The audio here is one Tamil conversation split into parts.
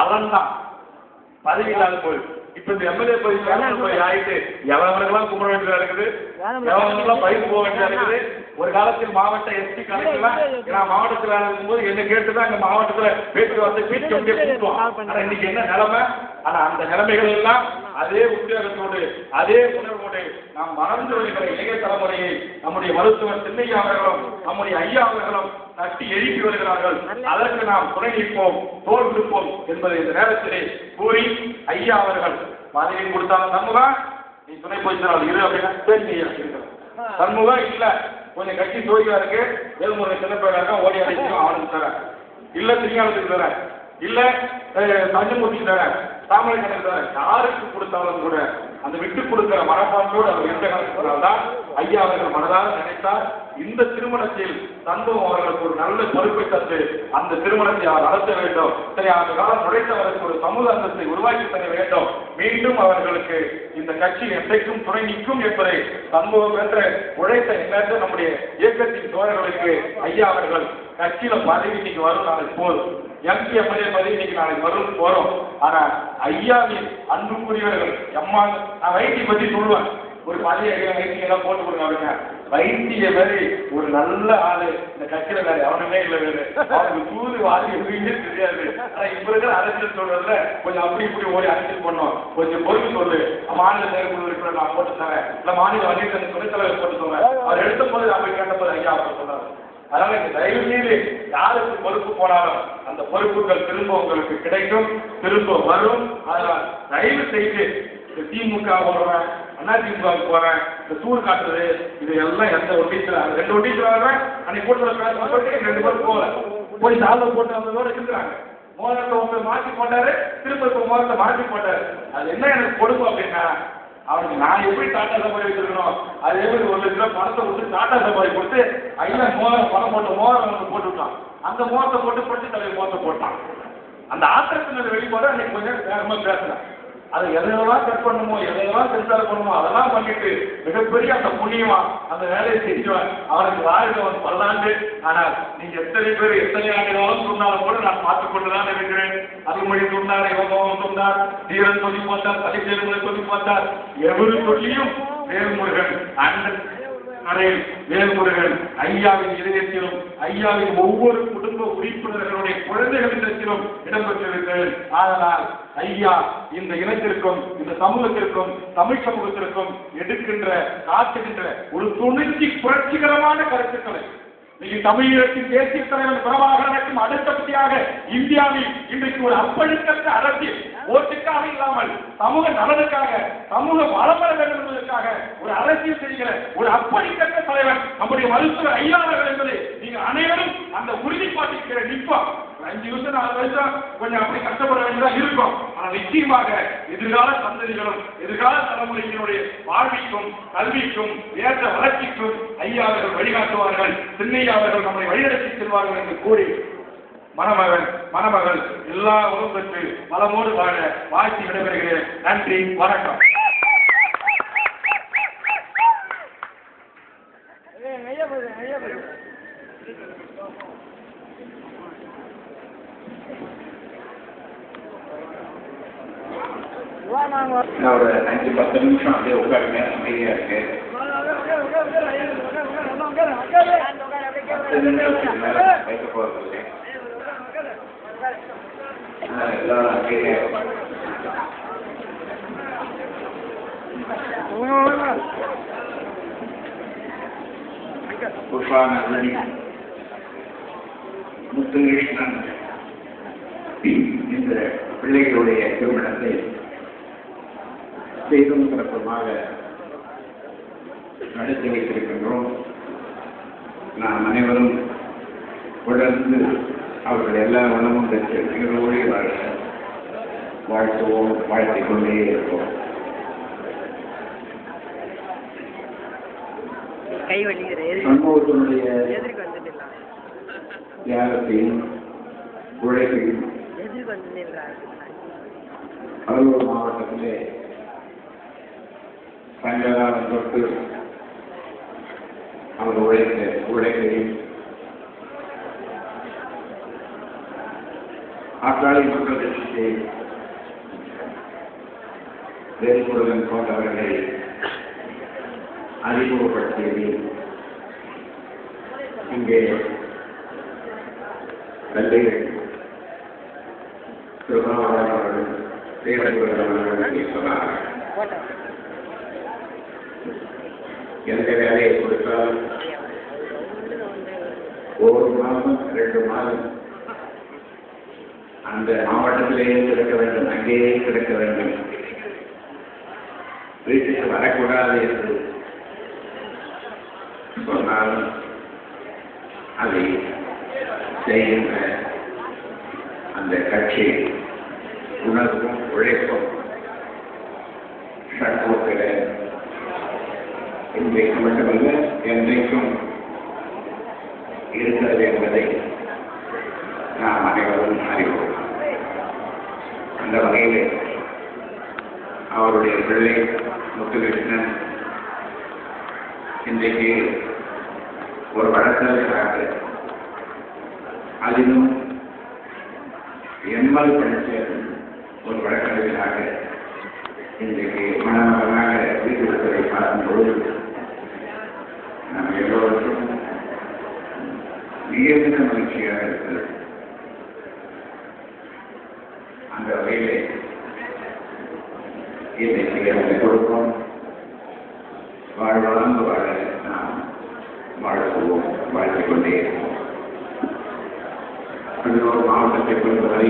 அவன்தான் பதவி இல்லாத போய் இப்ப இந்த எம்எல்ஏ போய் ஆயிட்டு எவனவர்களெல்லாம் கும்பிட வேண்டியதா இருக்குது, எவனவர்களெல்லாம் பயிர் போக வேண்டியதா இருக்குது. ஒரு காலத்தில் மாவட்ட எஸ்பி கலெக்டர்லாம் நான் மாவட்டத்தில் இருக்கும்போது என்ன கேட்டுதான் எங்க மாவட்டத்துல பேச்சு வந்து பீச் கமிட்டியை கூட்டுவோம். ஆனா இன்னைக்கு என்ன நிலைமை? ஆனா அந்த நிலைமைகள் எல்லாம் அதே உத்தியோகத்தோடு அதே உணர்வோடு நாம் மறந்து வருகிற இளைய தலைமுறையை நம்முடைய மருத்துவர் சின்னையா அவர்களும் நம்முடைய ஐயா அவர்களும் தட்டி எழுப்பி வருகிறார்கள். அதற்கு நாம் துணை நிற்போம், தோல் விடுப்போம் என்பதை இந்த நேரத்திலே கூறி ஐயா அவர்கள் பதவி கொடுத்தாலும் சண்முகம் நீ துணை போய்க்கிறாள் இரு அப்படின்னா பேர் சண்முகம் இல்ல கொஞ்சம் கட்சி சோழியா இருக்கு, வேல்முறை சின்னப்பேராக ஓடி அடிச்சு அவனுக்கு தர இல்ல, திருஞானத்துக்கு தர இல்ல, தஞ்சமூர்த்திக்கு தர, தாமரை கணக்கு தர, யாருக்கு கொடுத்தாலும் கூட அந்த விட்டு கொடுக்கிற மனப்பாட்டோடு அவர் எந்த கணக்குனால்தான் ஐயா அவர்கள் மனதாக நினைத்தார். இந்த திருமணத்தில் சண்முகம் அவர்களுக்கு ஒரு நல்ல பொறுப்பை தந்து அந்த திருமணத்தை அவர் நடத்த வேண்டும். சரி, அந்த காலம் நுழைத்தவருக்கு ஒரு சமூக அந்தத்தை உருவாக்கி தர வேண்டும். மீண்டும் அவர்களுக்கு இந்த கட்சியில் என்றைக்கும் துணை நிற்கும் என்பதை சண்முகம் என்ற உழைத்த எண்ணற்ற நம்முடைய இயக்கத்தின் தோழர்களுக்கு ஐயா அவர்கள் கட்சியில பதவி இன்னைக்கு வரும், நாளைக்கு போதும். எம்பி எம்எல்ஏ பதவி இன்னைக்கு நாளைக்கு வரும் போறோம். ஆனா ஐயாவின் அன்புக்குரியவர்கள் எம்மா நான் வைத்திய பத்தி சொல்லுவேன். ஒரு பதவி வைத்தியம் எல்லாம் போட்டு கொடுங்க அப்படிங்க. வைத்திய வேறு ஒரு நல்ல ஆளு இந்த கட்சியில வேற அவனுமே இல்லை, வேறு அவனுக்கு தூது வாதி எதுவுமே தெரியாது. ஆனா இப்ப இருக்கிற அரசியல் சொல்றதுல கொஞ்சம் அப்படி இப்படி ஓடி அரசியல் பண்ணோம், கொஞ்சம் பொறுப்பு சொல்லு, மாநில செயற்குழு இருக்கிற நான் போட்டு தரேன், இல்ல மாநில வணிக துணைத் தலைவர் போட்டு சொல்றேன். அவர் எடுத்த போது அப்படி கேட்ட போது ஐயா அவர் சொன்னார். அதனால இந்த தயவு செய்து யாருக்கு பொறுப்பு போனாலும் அந்த பொறுப்புகள் திரும்ப உங்களுக்கு கிடைக்கும், திரும்ப வரும். அதனால் தயவு செய்து திமுக போடுறேன், அதிமுக போறேன், இந்த சூர் காட்டுறது இது எல்லாம் எந்த ஒட்டிச்சு 2 ஒட்டிச்சு வர்றேன். அன்னைக்கு போட்டு 2 பேரும் போகல, போய் சாலை போட்டு வந்ததோட இருக்கிறாங்க. மோதத்தை ஒன்று மாற்றி போட்டாரு, திரும்ப இப்போ மோதத்தை மாற்றி போட்டாரு. அது என்ன எனக்கு கொடுக்கும் அப்படின்னா, அவனுக்கு நான் எப்படி டாட்டா சபாரி வச்சிருக்கணும் அதே மாதிரி 1 லட்சம் பணத்தை கொடுத்து டாட்டா சபாரி கொடுத்து ஐயா பணம் போட்ட மோதிரம் போட்டு விட்டான். அந்த மோகத்தை போட்டு பட்டு தலைவர் மோகத்தை போட்டான். அந்த ஆத்திரத்தினர் வெளிப்பாடு அன்னைக்கு கொஞ்சம் வேகமா பேசுறேன். அது எதையெல்லாம் கட் பண்ணுமோ எதையெல்லாம் திருத்தாறு பண்ணுமோ அதெல்லாம் பண்ணிட்டு மிகப்பெரிய அந்த புண்ணியமா அந்த வேலையை செஞ்சுவேன். அவனுக்கு வாழ்க்கை பல்லாண்டு. ஆனால் நீங்க எத்தனை பேர் எத்தனை ஆண்டுகளும் சொன்னாலும் கூட நான் பார்த்துக் கொண்டுதான் இருக்கிறேன். அருள்மொழி சொன்னார், இவங்க சொன்னார், தீரன் சொல்லி பார்த்தார், தலைச்சேர்களை சொல்லி பார்த்தார். எவரு சொல்லியும் வேல்முருகன் அண்ணன் அறையில் வேல்முருகன் ஐயாவின் இதயத்திலும் ஐயாவின் ஒவ்வொரு குடும்ப உறுப்பினர்களுடைய குழந்தைகளிடத்திலும் இடம்பெற்றிருக்கிறது. அதனால் ஐயா இந்த இனத்திற்கும் இந்த சமூகத்திற்கும் தமிழ் சமூகத்திற்கும் எடுக்கின்ற காட்டுகின்ற ஒரு துணிச்சி புரட்சிகரமான கருத்துக்களை தமிழகத்தின் தேசிய தலைவர் பிரபாகரனுக்கும் அடுத்தபடியாக இந்தியாவில் இன்றைக்கு ஒரு அப்பழுக்கற்ற அரசியல் ஓட்டுக்காக இல்லாமல் சமூக நலனுக்காக சமூக வளம்பெற வேண்டும் என்பதற்காக ஒரு அரசியல் செய்கிற ஒரு அப்பழுக்கற்ற தலைவர் நம்முடைய மருத்துவர் ஐயா அவர்கள் என்பதை நீங்கள் அனைவரும் அந்த உறுதிப்பாட்டிருக்கிற நிற்போம். 5 வருஷம் 4 வருஷம் கொஞ்சம் அப்படி கஷ்டப்பட வேண்டியதா இருக்கும். ஆனால் நிச்சயமாக எதிர்கால சந்ததிகளும் எதிர்கால தலைமுறையினுடைய வாழ்விக்கும் கல்விக்கும் ஏற்ற வளர்ச்சிக்கும் ஐயா அவர்கள் வழிகாட்டுவார்கள், சின்னையா அவர்கள் நம்மை வழிநடத்தி செல்வார்கள் என்று கூறி மணமகள் எல்லா உறவும் பெற்று பலமோடு வாழ வாழ்த்தி விடைபெறுகிறேன். நன்றி, வணக்கம். ஒரு 5-10 நிமிஷம் அப்படியே உட்காருங்க, அமைதியா இருக்கு. 10 நிமிஷத்துக்கு மேல வைக்க போறது எல்லாரும் அமைதியா புஷ்பானி முத்துகிருஷ்ணன் இந்த பிள்ளைகளுடைய திருமணத்தை செய்தும் சிறப்புமாக நடத்தி வைத்திருக்கின்றோம். நாம் அனைவரும் தொடர்ந்து அவர்கள் எல்லா வளமும் பெற்று நிகழ்வோடு வாழ்த்துவோம், வாழ்த்திக் கொண்டே இருப்போம். சமூகத்தினுடைய தியாகத்தையும் உழைப்பையும் கடலூர் மாவட்டத்திலே பஞ்சகாலம் தொட்டு அவர் உழைப்பையும் ஆற்காடு மக்கள் கட்சியை வேல்முருகன் போன்றவர்களை அறிமுகப்படுத்தியதில் இங்கே வெள்ளைகள் திருமாவளவன் அவர்கள் வேல்முருகன் அவர்கள் சொன்னார்கள். எந்த வேலையை கொடுத்தால் ஒரு மாதம் 2 மாதம் அந்த மாவட்டத்திலேயே கிடக்க வேண்டும், அங்கேயே கிடக்க வேண்டும், வீட்டுக்கு வரக்கூடாது என்று சொன்னாலும் அதை செய்கின்ற அந்த கட்சி உணர்வும் உழைப்பும் சட்டத்தில இன்றைக்கு மட்டுமல்ல என்றைக்கும் இருக்கிறது என்பதை நாம் அனைவரும் அறிவோம். அந்த வகையில் அவருடைய பிள்ளை முத்துகிருஷ்ணன் இன்றைக்கு ஒரு வழக்கறிஞராக, அதிலும் எம்எல் படித்த ஒரு வழக்கறிஞராக இன்றைக்கு மனநலனாக வீட்டிருப்பதை பார்க்கும்போது நாம் எல்லோருக்கும் மிகுந்த மகிழ்ச்சியாக இருக்கிறது. அந்த வகையிலே இன்றைக்கு அந்த குடும்பம் வாழ்வாழ்ந்து வாழ நாம் வாழ்வோம், வாழ்த்துக் கொண்டே இருப்போம். பதினோரு மாவட்டத்தை பொறுத்தவரை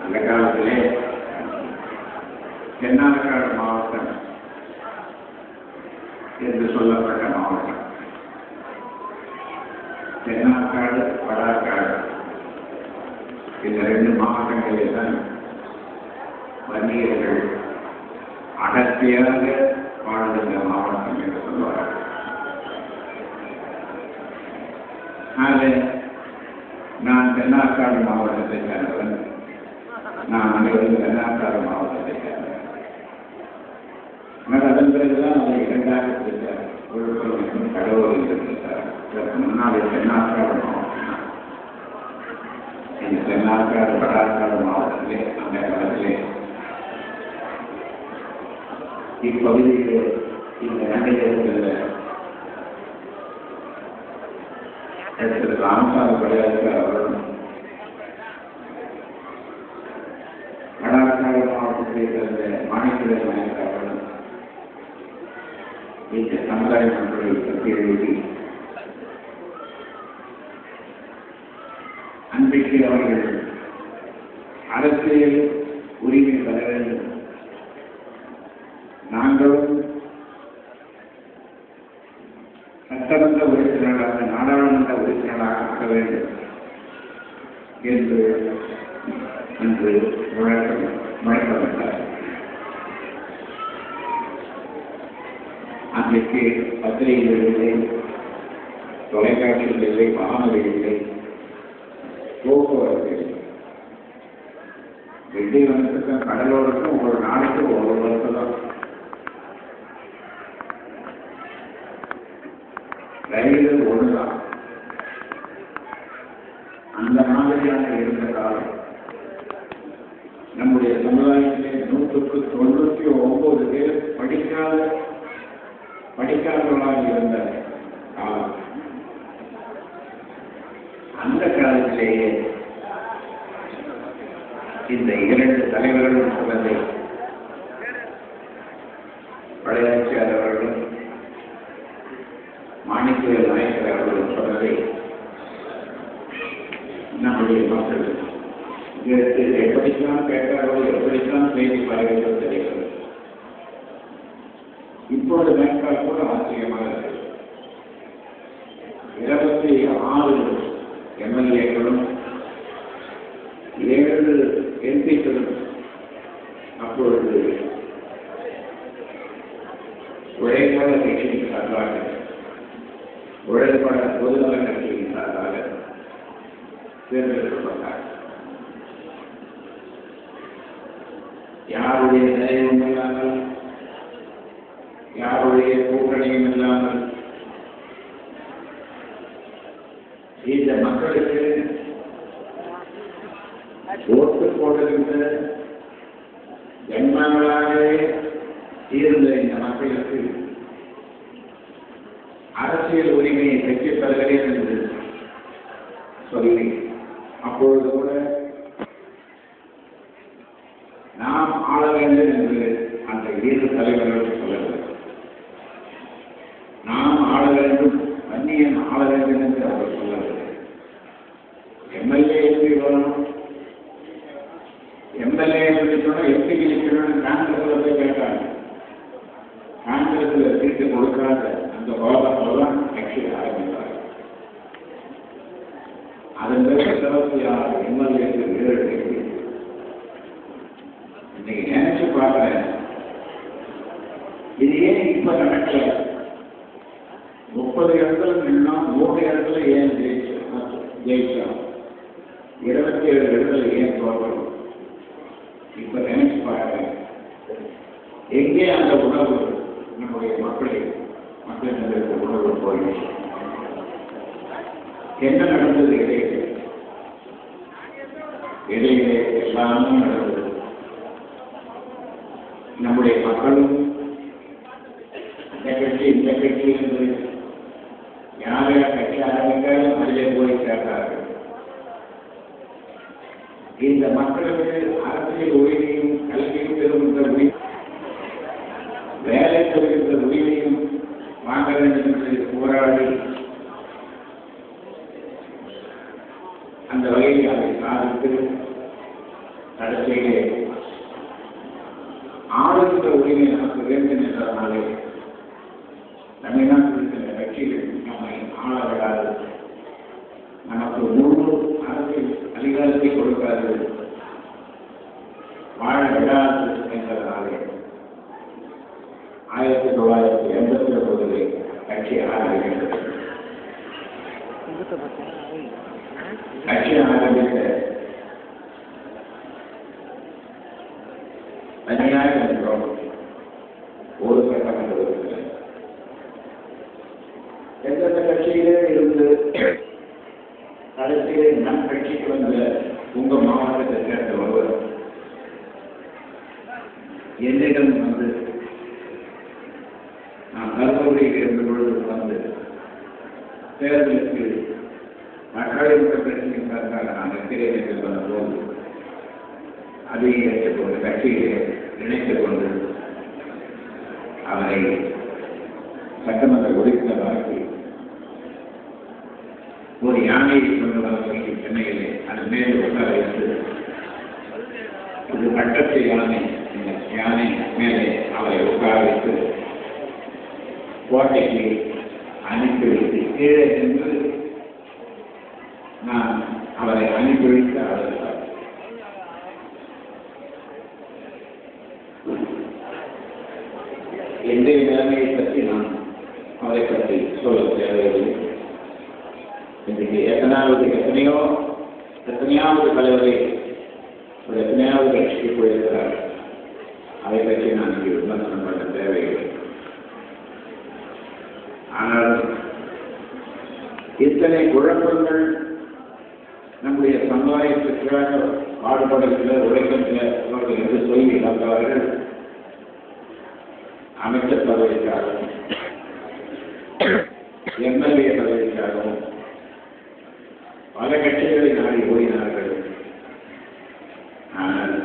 அந்த காலத்திலே தென்னாற்காடு மாவட்டம் என்று சொல்லப்பட்ட மாவட்டம், தென்னாற்காடு வடாற்காடு இந்த 2 மாவட்டங்களில் தான் வன்னியர்கள் அடர்த்தியாக வாழ்ந்த மாவட்டம் என்று சொல்வார்கள். நான் தென்னாற்காடு மாவட்டத்தை சேர்ந்தவன், நான் அனைவரும் தென்னாற்காடு மாவட்டத்தை சேர்ந்தவன். ஆனால் அதன் பிறகுதான் அதை 2ஆக பிரித்தார், விழுப்புரம் என்றும் கடலூர் என்று பிரித்தார். இதற்கு முன்னாடி தென்னாற்காடு மாவட்டம், இந்த தென்னாற்காடு வடாற்காடு மாவட்டத்திலே அந்த காலத்திலே இப்பகுதியிலே இந்த நடைபெறுகிற திரு ராமசாமி படையாளர் அவர்களும் வடாற்காடு மாவட்டத்தைச் சேர்ந்த மாணிக்கவேல் நாயக் அவர்களும் இந்த சமுதாய மக்களை பற்றி எழுதி அன்றைக்கு அவர்கள் அரசியல் உரிமை பெற வேண்டும், நாங்களும் சட்டமன்ற உறுப்பினர்களாக நாடாளுமன்ற உறுப்பினர்களாக ஆக வேண்டும் என்று இன்று முழக்கமிட்டார். அன்றைக்கு பத்திரிகைகள் இல்லை, தொலைக்காட்சிகள் இல்லை, வானொலி இல்லை, போக்குவரத்து இல்லை. திண்டிவனத்துக்கும் கடலூருக்கும் ஒரு நாளைக்கு ஒரு வருஷம் தான். ரயில்கள் ஒன்றுதான். அந்த மாதிரியாக இருந்த காலம் நம்முடைய சமுதாயத்திலே 199 பேர் படிக்காதவர்களாக இருந்த காலம். அந்த காலத்திலேயே இந்த 2 தலைவர்களும் சொன்னதை பழையாச்சியார் அவர்களும் மாணிக்கவேல் நாயக்கர் அவர்களும் சொன்னதை நம்முடைய மக்கள் எப்படித்தான் கேட்டாரோ, எப்படித்தான் செய்தி பரவியோ தெரிகிறது. இப்போது மேற்கால் கூட ஆச்சரியமாக இருக்கு. 26 எம்எல்ஏக்களும் 7 எம்பிக்களும் அப்பொழுது உழைப்பாள கட்சியின் சார்பாக, உழைப்பாள பொதுநல கட்சியின் சார்பாக தேர்ந்தெடுக்கப்பட்டார். யாருடைய நிலையும் இல்லாமல், யாருடைய கூட்டணியும் இல்லாமல் இந்த மக்களுக்கு ஓட்டு போட்டிருந்த ஜன்மங்களாகவே இருந்த இந்த மக்களுக்கு அரசியல் உரிமையை பெற்றுத் தருகிறேன் என்று சொல்லி அப்பொழுது கூட நாம் ஆள வேண்டும் என்று அந்த இரு தலைவர்கள் சொல்லவில்லை. நாம் ஆள வேண்டும், வன்னியன் ஆள வேண்டும் என்று அவர் சொல்லவில்லை. எம்எல்ஏ எப்படி வரணும், எம்எல்ஏ என்று சொன்னால் எப்படி இருக்கணும்னு காங்கிரஸ்ல போய் கேட்டாங்க. காங்கிரஸ்ல சீட்டு கொடுக்காத அந்த கோபத்தில் தான் கட்சி ஆரம்பித்தார். அதன் பிறகு 26 எம்எல்ஏக்கு வீடு. இன்னைக்கு நினைச்சு பார்க்கிறேன், இது ஏன் இப்ப நடக்கல? 30 இடத்துல நின்னோம், 3 இடத்துல ஏன் ஜெயிச்சோம், 27 இடத்துல ஏன் தோற்றோம்? இப்ப நினைச்சு பார்க்கிறேன், எங்கே அந்த உணர்வு நம்முடைய மக்களின் உணர்வு போயிடுச்சு? என்ன நடந்தது? இடையிலே எல்லாமே நடந்தது. நம்முடைய மக்களும் இந்த கட்சி என்று யார் கட்சி ஆரம்பித்தாலும் அதிலே போய் சேர்ந்தார்கள். இந்த மக்களுக்கு அரசியல் உரிமையும் கல்வியும் பெறுகின்ற உரிமை, வேலை பெறுகின்ற உரிமையும் வாங்க வேண்டும் என்று போராடி அந்த வகையில் அதை சாதித்து கடைசியிலே ஆளுகின்ற உரிமை நமக்கு வேண்டும் என்றாலே தமிழ்நாட்டில் இருக்கின்ற கட்சிகள் நம்மை ஆள விடாது, நமக்கு முழு அரசியல் அதிகாரத்தை கொடுக்காது, வாழ விடாது என்பதனாலே 1989 கட்சி ஆரம்பிக்கிறது. கட்சி ஆரம்பித்த தனியாக இருக்கிறோம். ஒரு சட்டமன்ற உறுப்பினர் எந்தெந்த கட்சியிலே இருந்து கடைசியிலே நம் கட்சிக்கு வந்த உங்க மாவட்டத்தை சேர்ந்த ஒருவர் என்னிடம் வந்து, நான் தர்மபுரியில் இருந்த பொழுது வந்து தேர்தலுக்கு மக்களின் பிரச்சனைக்காக நான் இருக்கிறேன் என்று சொன்ன போது அதை ஏற்றுக்கொண்டு கட்சியிலே இணைத்துக் கொண்டு அவரை சட்டமன்ற உறுப்பினராக்கி ஒரு யானையை கொண்டு சென்னையிலே அது மேலே உட்கார வைத்து, இது பட்டத்து யானை, இந்த யானை மேலே அவரை உட்கார வைத்து கோட்டைக்கு அனுப்பி வைத்து கீழே சென்று நான் அவரை அனுப்பி வைத்து அழைத்தார். என்னுடைய நிலைமையை பற்றி நான் அவரை பற்றி சொல்ல தேவையில்லை. இன்றைக்கு எத்தனையாவது தலைவரை ஒரு எத்தனையாவது கட்சிக்கு போயிருக்கிறார். அதை பற்றி நான் இங்கே விமர்சனம் பண்ண தேவையில்லை. ஆனால் இத்தனை குழப்பங்கள் நம்முடைய சமுதாயத்திற்காக பாடுபடுகிற உழைக்கின்ற அவர்கள் என்று சொல்லி இழந்தவர்கள் அமைச்சர் பதவிக்காகவும் எம்எல்ஏ பதவிக்காகவும் பல கட்சிகளை நாடி ஓடினார்கள். ஆனால்